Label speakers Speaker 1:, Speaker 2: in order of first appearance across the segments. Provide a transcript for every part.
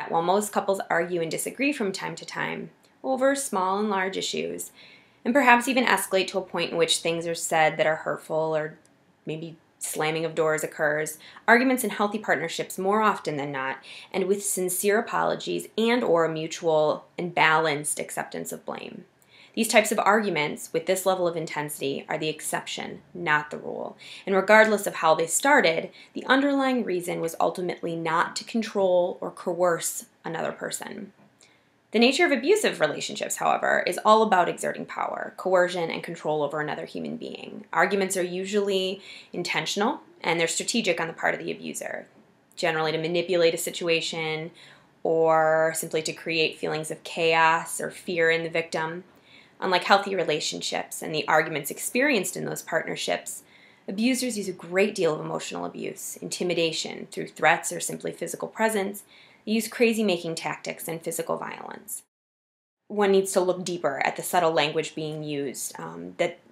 Speaker 1: that while most couples argue and disagree from time to time over small and large issues, and perhaps even escalate to a point in which things are said that are hurtful or maybe slamming of doors occurs, arguments in healthy partnerships more often than not end with sincere apologies and or a mutual and balanced acceptance of blame. These types of arguments with this level of intensity are the exception, not the rule. And regardless of how they started, the underlying reason was ultimately not to control or coerce another person. The nature of abusive relationships, however, is all about exerting power, coercion, and control over another human being. Arguments are usually intentional, and they're strategic on the part of the abuser, generally to manipulate a situation or simply to create feelings of chaos or fear in the victim. Unlike healthy relationships and the arguments experienced in those partnerships, abusers use a great deal of emotional abuse, intimidation through threats or simply physical presence. They use crazy-making tactics and physical violence. One needs to look deeper at the subtle language being used,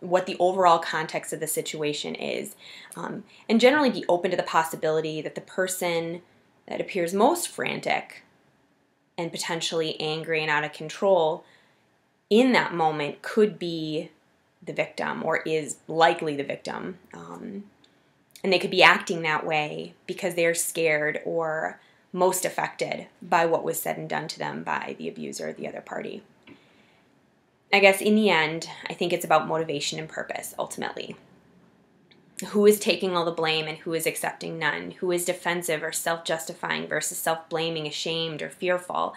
Speaker 1: what the overall context of the situation is, and generally be open to the possibility that the person that appears most frantic and potentially angry and out of control in that moment could be the victim or is likely the victim. And they could be acting that way because they're scared or most affected by what was said and done to them by the abuser or the other party. I guess in the end, I think it's about motivation and purpose, ultimately. Who is taking all the blame and who is accepting none? Who is defensive or self-justifying versus self-blaming, ashamed, or fearful?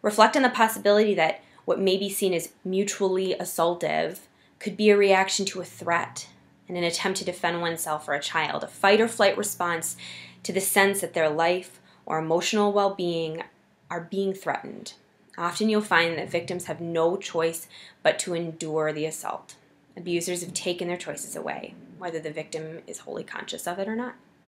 Speaker 1: Reflect on the possibility that what may be seen as mutually assaultive could be a reaction to a threat and an attempt to defend oneself or a child, a fight or flight response to the sense that their life or emotional well-being are being threatened. Often you'll find that victims have no choice but to endure the assault. Abusers have taken their choices away, whether the victim is wholly conscious of it or not.